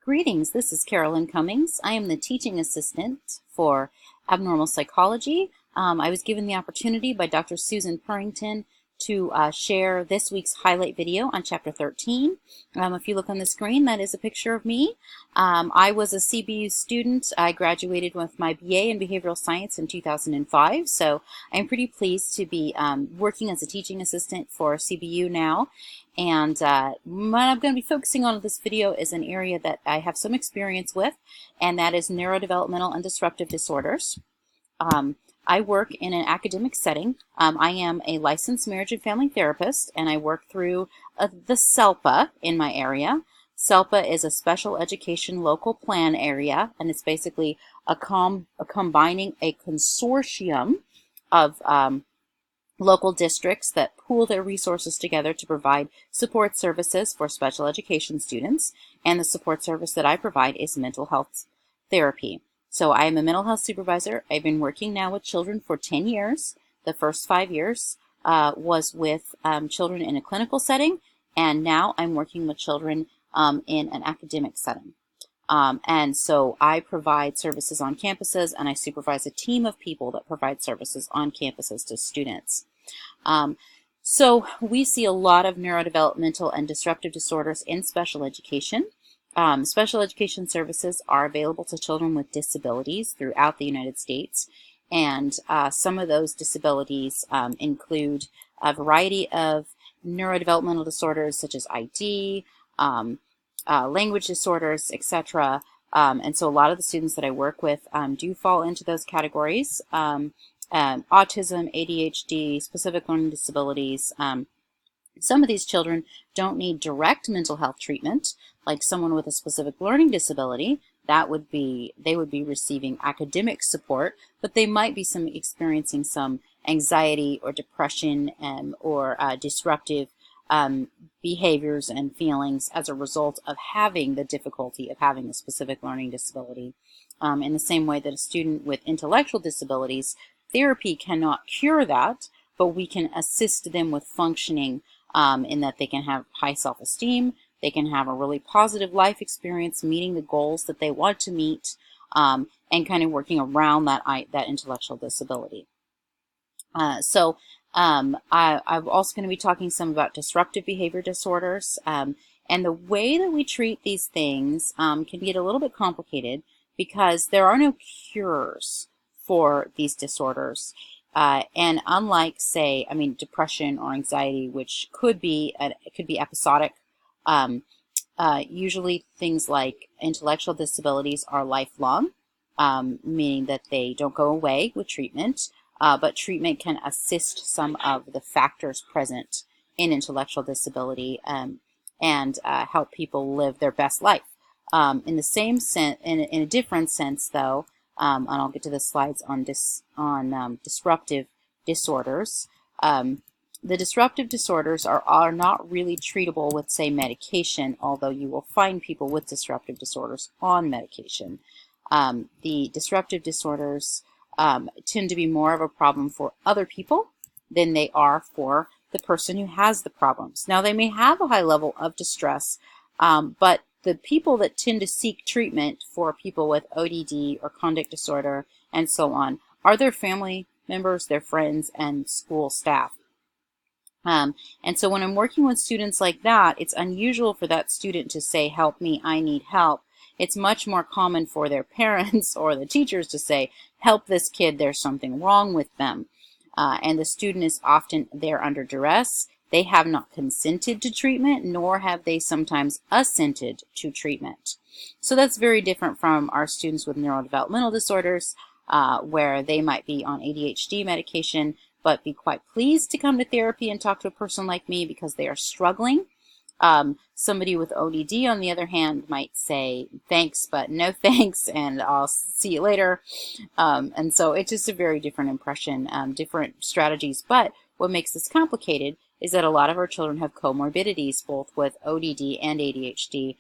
Greetings, this is Carolyn Cummings. I am the teaching assistant for abnormal psychology. I was given the opportunity by Dr. Susan Purrington to share this week's highlight video on Chapter 13. If you look on the screen, that is a picture of me. I was a CBU student. I graduated with my BA in Behavioral Science in 2005, so I'm pretty pleased to be working as a teaching assistant for CBU now. And what I'm going to be focusing on in this video is an area that I have some experience with, and that is neurodevelopmental and disruptive disorders. I work in an academic setting. I am a licensed marriage and family therapist, and I work through the SELPA in my area. SELPA is a special education local plan area, and it's basically combining a consortium of local districts that pool their resources together to provide support services for special education students, and the support service that I provide is mental health therapy. So I am a mental health supervisor. I've been working now with children for 10 years. The first 5 years was with children in a clinical setting, and now I'm working with children in an academic setting. And so I provide services on campuses, and I supervise a team of people that provide services on campuses to students. So we see a lot of neurodevelopmental and disruptive disorders in special education. Special education services are available to children with disabilities throughout the United States, and some of those disabilities include a variety of neurodevelopmental disorders such as ID, language disorders, etc. And so a lot of the students that I work with do fall into those categories. Autism, ADHD, specific learning disabilities. Some of these children don't need direct mental health treatment, like someone with a specific learning disability. They would be receiving academic support, but they might be experiencing some anxiety or depression or disruptive behaviors and feelings as a result of having the difficulty of having a specific learning disability. In the same way that a student with intellectual disabilities, therapy cannot cure that, but we can assist them with functioning in that they can have high self-esteem, they can have a really positive life experience, meeting the goals that they want to meet, and kind of working around that intellectual disability. I'm also going to be talking some about disruptive behavior disorders, and the way that we treat these things can get a little bit complicated because there are no cures for these disorders. And unlike, say, depression or anxiety, which could be episodic, usually things like intellectual disabilities are lifelong, meaning that they don't go away with treatment. But treatment can assist some of the factors present in intellectual disability and help people live their best life. In the same sense, in a different sense, though, and I'll get to the slides on disruptive disorders. The disruptive disorders are not really treatable with, say, medication, although you will find people with disruptive disorders on medication. The disruptive disorders tend to be more of a problem for other people than they are for the person who has the problems. Now, they may have a high level of distress, but the people that tend to seek treatment for people with ODD or conduct disorder and so on are their family members, their friends, and school staff. And so when I'm working with students like that, it's unusual for that student to say, "Help me, I need help." It's much more common for their parents or the teachers to say, "Help this kid, there's something wrong with them." And the student is often there under duress. They have not consented to treatment, nor have they sometimes assented to treatment. So that's very different from our students with neurodevelopmental disorders, where they might be on ADHD medication, but be quite pleased to come to therapy and talk to a person like me because they are struggling. Somebody with ODD, on the other hand, might say, "Thanks, but no thanks, and I'll see you later." And so it's just a very different impression, different strategies. But what makes this complicated is that a lot of our children have comorbidities, both with ODD and ADHD,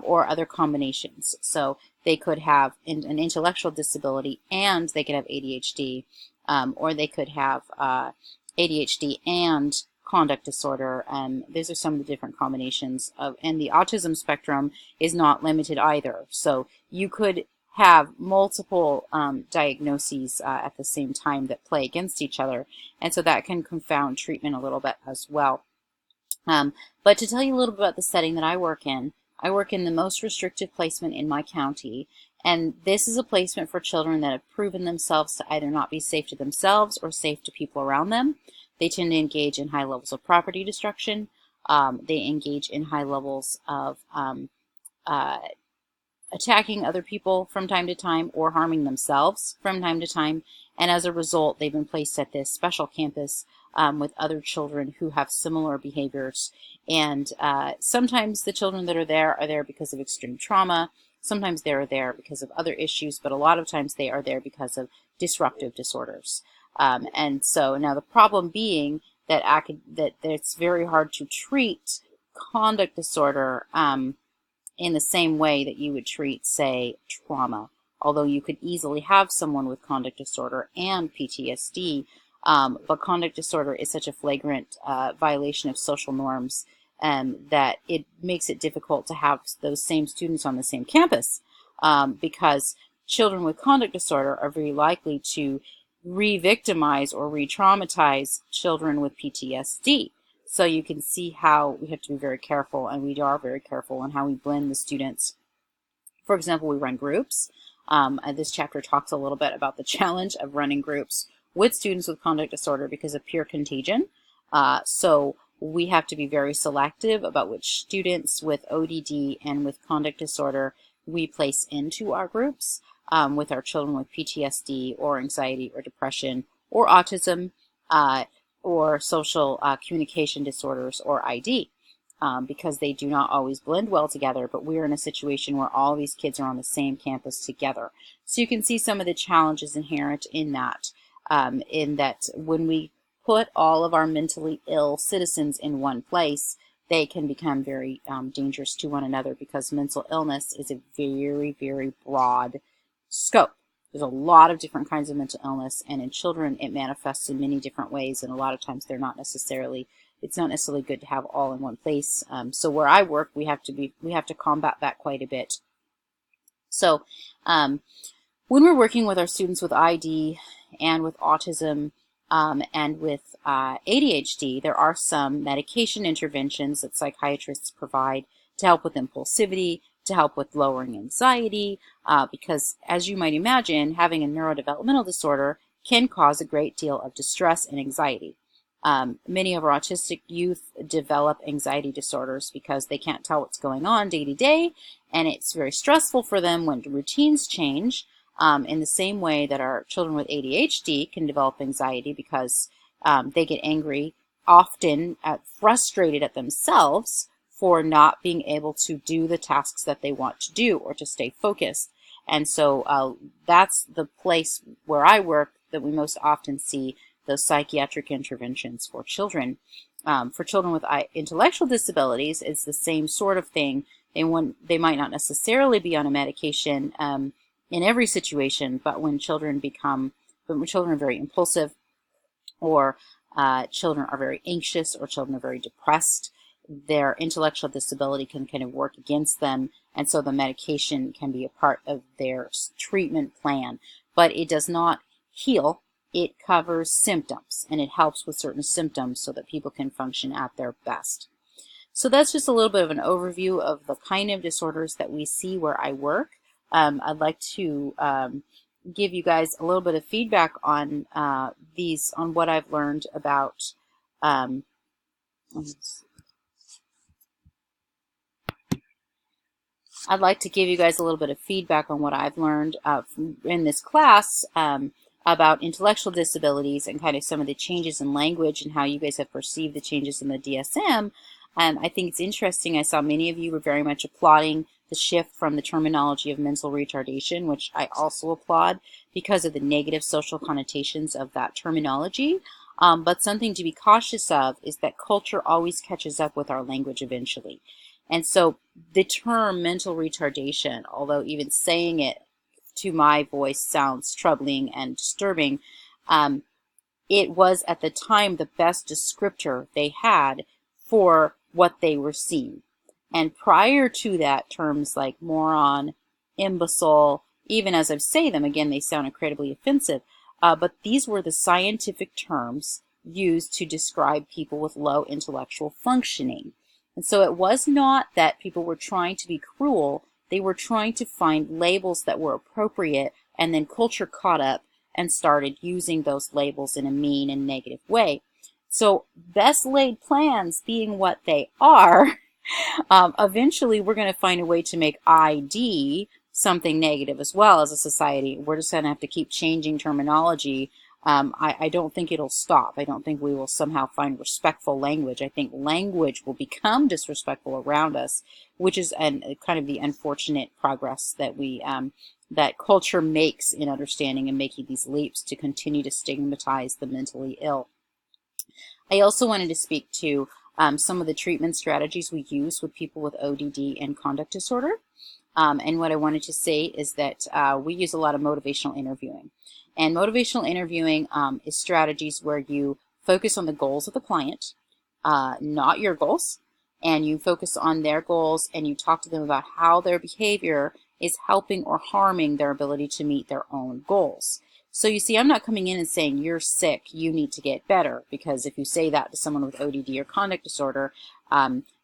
or other combinations. So they could have an intellectual disability and they could have ADHD, or they could have ADHD and conduct disorder. These are some of the different combinations of, and the autism spectrum is not limited either. So you could have multiple diagnoses at the same time that play against each other, and so that can confound treatment a little bit as well. But to tell you a little bit about the setting that I work in the most restrictive placement in my county, and this is a placement for children that have proven themselves to either not be safe to themselves or safe to people around them. They tend to engage in high levels of property destruction. They engage in high levels of attacking other people from time to time or harming themselves from time to time. And as a result, they've been placed at this special campus with other children who have similar behaviors. And sometimes the children that are there because of extreme trauma. Sometimes they're there because of other issues, but a lot of times they are there because of disruptive disorders. And so now the problem being that it's very hard to treat conduct disorder in the same way that you would treat, say, trauma. Although you could easily have someone with conduct disorder and PTSD, but conduct disorder is such a flagrant violation of social norms that it makes it difficult to have those same students on the same campus, because children with conduct disorder are very likely to re-victimize or re-traumatize children with PTSD. So you can see how we have to be very careful, and we are very careful in how we blend the students. For example, we run groups. This chapter talks a little bit about the challenge of running groups with students with conduct disorder because of peer contagion. So we have to be very selective about which students with ODD and with conduct disorder we place into our groups, with our children with PTSD or anxiety or depression or autism, or social communication disorders, or ID, because they do not always blend well together, but we're in a situation where all these kids are on the same campus together. So you can see some of the challenges inherent in that when we put all of our mentally ill citizens in one place, they can become very dangerous to one another, because mental illness is a very, very broad scope. There's a lot of different kinds of mental illness, and in children it manifests in many different ways, and a lot of times it's not necessarily good to have all in one place. So where I work, we have to combat that quite a bit. So when we're working with our students with ID and with autism and with ADHD, there are some medication interventions that psychiatrists provide to help with impulsivity, to help with lowering anxiety, because as you might imagine, having a neurodevelopmental disorder can cause a great deal of distress and anxiety. Many of our autistic youth develop anxiety disorders because they can't tell what's going on day to day, and it's very stressful for them when routines change, in the same way that our children with ADHD can develop anxiety because they get angry, often frustrated at themselves for not being able to do the tasks that they want to do or to stay focused. And so that's the place where I work that we most often see those psychiatric interventions for children. For children with intellectual disabilities, it's the same sort of thing. They might not necessarily be on a medication in every situation, but when children are very impulsive, or children are very anxious, or children are very depressed, their intellectual disability can kind of work against them, and so the medication can be a part of their treatment plan. But it does not heal. It covers symptoms, and it helps with certain symptoms so that people can function at their best. So that's just a little bit of an overview of the kind of disorders that we see where I work. I'd like to give you guys a little bit of feedback on on what I've learned about I'd like to give you guys a little bit of feedback on what I've learned in this class about intellectual disabilities, and kind of some of the changes in language and how you guys have perceived the changes in the DSM. I think it's interesting. I saw many of you were very much applauding the shift from the terminology of mental retardation, which I also applaud because of the negative social connotations of that terminology. But something to be cautious of is that culture always catches up with our language eventually. And so the term mental retardation, although even saying it to my voice sounds troubling and disturbing, it was at the time the best descriptor they had for what they were seeing. And prior to that, terms like moron, imbecile, even as I say them, again, they sound incredibly offensive, but these were the scientific terms used to describe people with low intellectual functioning. And so it was not that people were trying to be cruel, they were trying to find labels that were appropriate, and then culture caught up and started using those labels in a mean and negative way. So best laid plans being what they are, eventually we're going to find a way to make ID something negative as well as a society. We're just going to have to keep changing terminology. I don't think it'll stop. I don't think we will somehow find respectful language. I think language will become disrespectful around us, which is kind of the unfortunate progress that that culture makes in understanding and making these leaps to continue to stigmatize the mentally ill. I also wanted to speak to some of the treatment strategies we use with people with ODD and conduct disorder. And what I wanted to say is that we use a lot of motivational interviewing. And motivational interviewing is strategies where you focus on the goals of the client, not your goals, and you focus on their goals and you talk to them about how their behavior is helping or harming their ability to meet their own goals. So you see, I'm not coming in and saying, you're sick, you need to get better, because if you say that to someone with ODD or conduct disorder,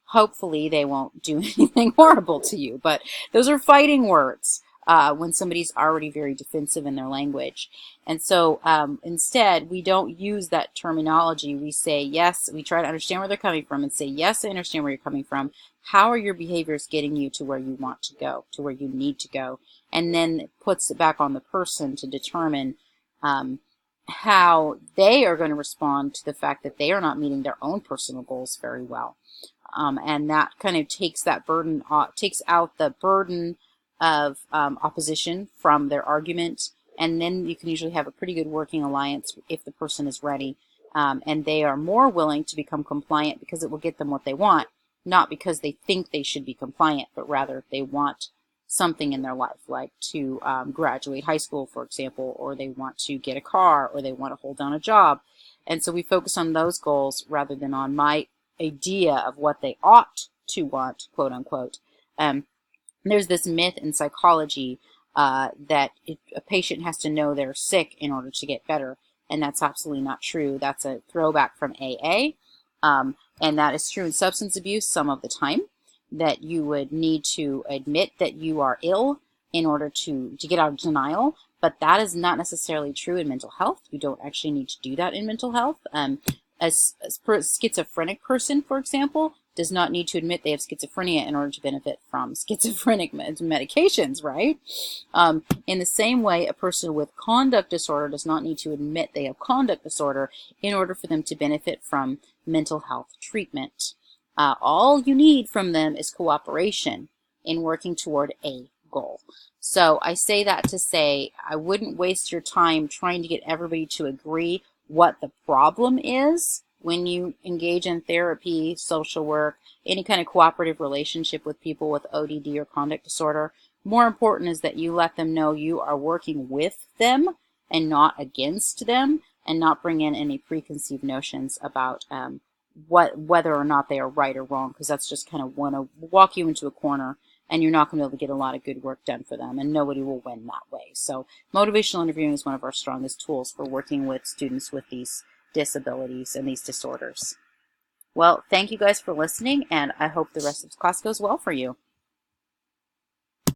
hopefully they won't do anything horrible to you. But those are fighting words when somebody's already very defensive in their language. And so instead, we don't use that terminology. We say, yes, we try to understand where they're coming from and say, yes, I understand where you're coming from. How are your behaviors getting you to where you want to go, to where you need to go? And then it puts it back on the person to determine how they are going to respond to the fact that they are not meeting their own personal goals very well. And that kind of takes that burden, takes out the burden of opposition from their argument, and then you can usually have a pretty good working alliance if the person is ready, and they are more willing to become compliant because it will get them what they want, not because they think they should be compliant, but rather they want something in their life, like to graduate high school, for example, or they want to get a car, or they want to hold down a job. And so we focus on those goals rather than on my idea of what they ought to want, quote unquote. There's this myth in psychology that a patient has to know they're sick in order to get better, and that's absolutely not true. That's a throwback from AA, and that is true in substance abuse some of the time, that you would need to admit that you are ill in order to get out of denial, but that is not necessarily true in mental health. You don't actually need to do that in mental health. A schizophrenic person, for example, does not need to admit they have schizophrenia in order to benefit from schizophrenic medications, right? In the same way, a person with conduct disorder does not need to admit they have conduct disorder in order for them to benefit from mental health treatment. All you need from them is cooperation in working toward a goal. So I say that to say I wouldn't waste your time trying to get everybody to agree what the problem is when you engage in therapy, social work, any kind of cooperative relationship with people with ODD or conduct disorder. More important is that you let them know you are working with them and not against them, and not bring in any preconceived notions about whether or not they are right or wrong, because that's just kind of want to walk you into a corner, and you're not going to be able to get a lot of good work done for them, and nobody will win that way. So motivational interviewing is one of our strongest tools for working with students with these disabilities and these disorders. Well, thank you guys for listening, and I hope the rest of the class goes well for you.